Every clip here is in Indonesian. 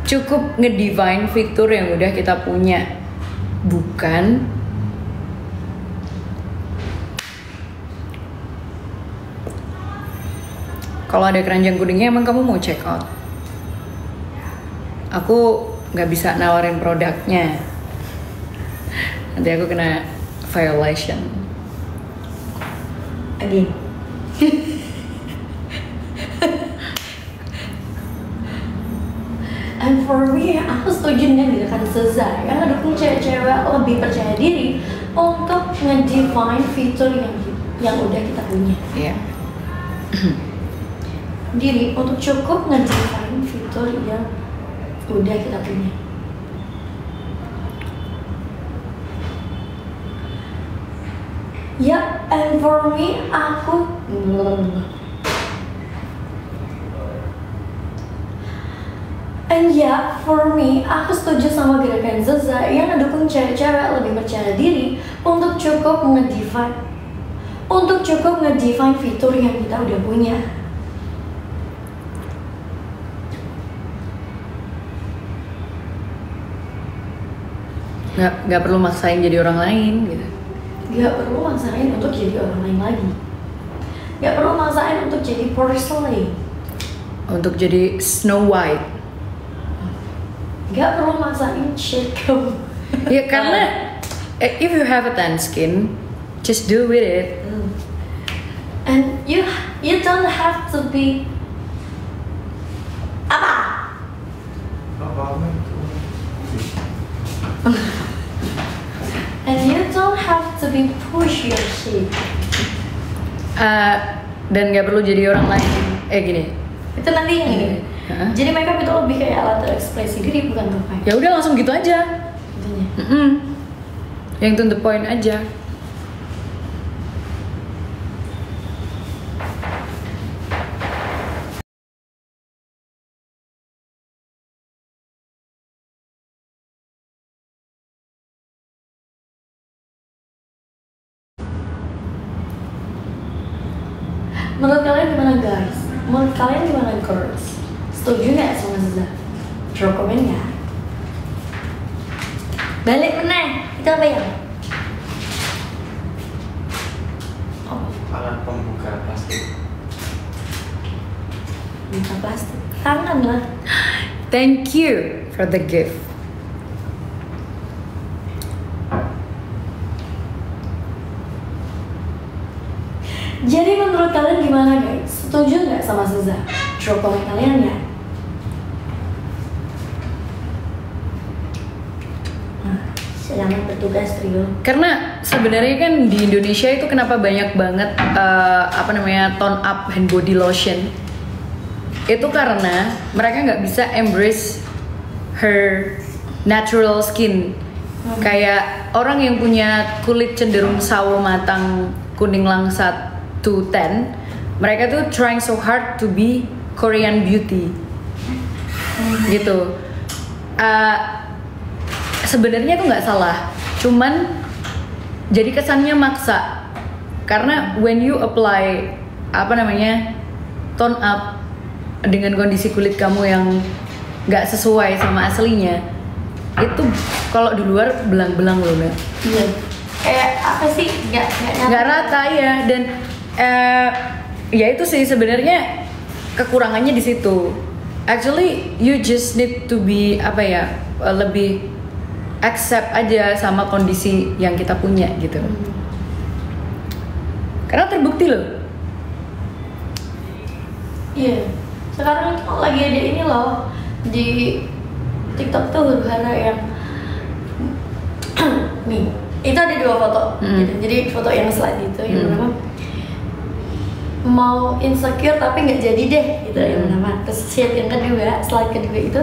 Cukup ngedefine fitur yang udah kita punya, bukan kalau ada keranjang kuningnya emang kamu mau check out. Aku nggak bisa nawarin produknya, nanti aku kena violation again. And for me, aku setuju dengan gerakan Seza yang ngedukung cewek-cewek lebih percaya diri untuk ngedefine fitur yang udah kita punya. Iya. Diri untuk cukup ngedefine fitur yang udah kita punya. Ya, and for me, aku setuju sama gerakan Zaza yang ngedukung cewek-cewek lebih percaya diri untuk cukup ngedefine fitur yang kita udah punya. Nggak perlu maksain jadi orang lain gitu. Nggak perlu maksain untuk jadi orang lain lagi. Nggak perlu maksain untuk jadi porcelain. Untuk jadi Snow White. Nggak perlu maksain shade kamu. Ya karena if you have a tan skin, just do with it. And you don't have to be apa? And you don't have to be push your shit. Dan nggak perlu jadi orang lain. Gini. Itu nanti yang ini. Jadi makeup itu lebih kayak alat ekspresi diri, bukan apa. Ya udah langsung gitu aja. Yang to the point aja. Menurut kalian gimana guys? Menurut kalian gimana girls? Setuju nggak sama Zaza? Drop komen ya. Balik meneh, itu apa ya? Alat pembuka plastik. Buka plastik, tangan lah. Thank you for the gift. Jadi menurut kalian gimana guys? Setuju nggak sama Zaza? Drop komen kalian ya. Selamat bertugas trio. Karena sebenarnya kan di Indonesia itu kenapa banyak banget tone up hand body lotion. Itu karena mereka nggak bisa embrace her natural skin. Kayak orang yang punya kulit cenderung sawo matang, kuning langsat to tan, mereka tuh trying so hard to be Korean beauty. Gitu. Sebenarnya itu nggak salah, cuman jadi kesannya maksa. Karena when you apply tone up dengan kondisi kulit kamu yang nggak sesuai sama aslinya, itu kalau di luar belang-belang loh, Mbak. Iya. Kayak apa sih? Nggak rata ya, dan ya itu sih sebenarnya kekurangannya di situ. Actually, you just need to be lebih accept aja sama kondisi yang kita punya gitu. Karena terbukti loh. Iya. Sekarang lagi ada ini loh di TikTok tuh huru-hara yang nih. Itu ada 2 foto. Jadi foto yang slide itu yang pertama mau insecure tapi nggak jadi deh gitu yang pertama. Terus slide kedua itu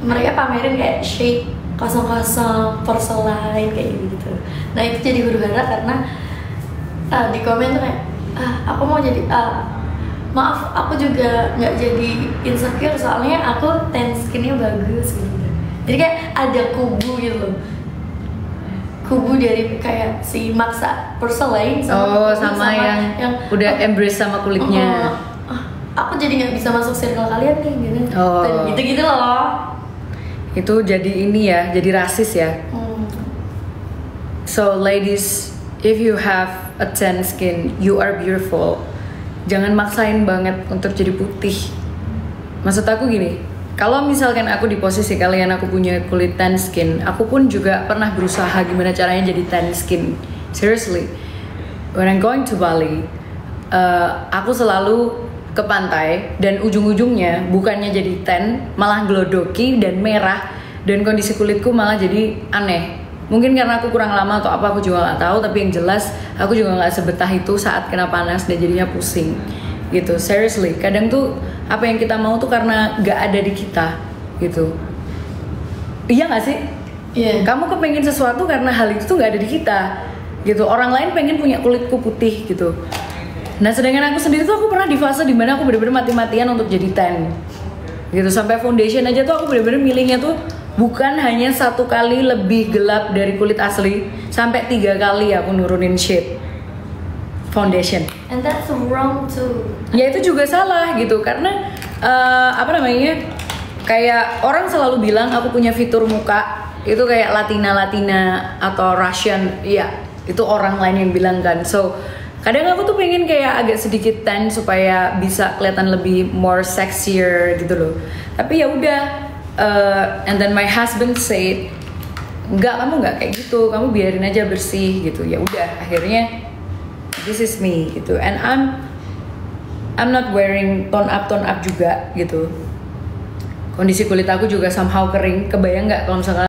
mereka pamerin kayak shade kosong-kosong, porcelain kayak gitu. Nah itu jadi huru-hara karena di komen tuh kayak aku mau jadi maaf aku juga nggak jadi insecure soalnya aku tan skinnya bagus gitu. Jadi kayak ada kubu gitu loh. Kubu dari kayak si maksa porcelain sama yang udah embrace sama kulitnya. aku jadi nggak bisa masuk circle kalian nih gitu. Oh. Dan gitu-gitu loh. Itu jadi ini ya, jadi rasis ya. So ladies, if you have a tan skin, you are beautiful. Jangan maksain banget untuk jadi putih. Maksud aku gini, kalau misalkan aku di posisi kalian, aku punya kulit tan skin, aku pun juga pernah berusaha gimana caranya jadi tan skin. Seriously, when I'm going to Bali, aku selalu ke pantai dan ujung-ujungnya bukannya jadi tan, malah glodoki dan merah, dan kondisi kulitku malah jadi aneh. Mungkin karena aku kurang lama atau apa, aku juga nggak tahu, tapi yang jelas aku juga nggak sebetah itu saat kena panas dan jadinya pusing gitu. Seriously, kadang tuh apa yang kita mau tuh karena nggak ada di kita gitu. Iya nggak sih? Iya. Kamu kepengen sesuatu karena hal itu tuh nggak ada di kita gitu. Orang lain pengen punya kulitku putih gitu. Nah, sedangkan aku sendiri tuh aku pernah di fase dimana aku bener-bener mati-matian untuk jadi tan gitu. Sampai foundation aja tuh aku bener-bener milihnya tuh bukan hanya 1 kali lebih gelap dari kulit asli, sampai 3 kali aku nurunin shade foundation. And that's wrong too. Ya itu juga salah gitu, karena apa namanya, kayak orang selalu bilang aku punya fitur muka itu kayak Latina atau Russian. Iya, itu orang lain yang bilang kan. So kadang aku tuh pengen kayak agak sedikit tan supaya bisa kelihatan lebih more sexier gitu loh. Tapi ya udah, and then my husband said, enggak, kamu nggak kayak gitu, kamu biarin aja bersih gitu. Ya udah, akhirnya this is me gitu. And I'm not wearing tone up juga gitu. Kondisi kulit aku juga somehow kering. Kebayang nggak kalau misalkan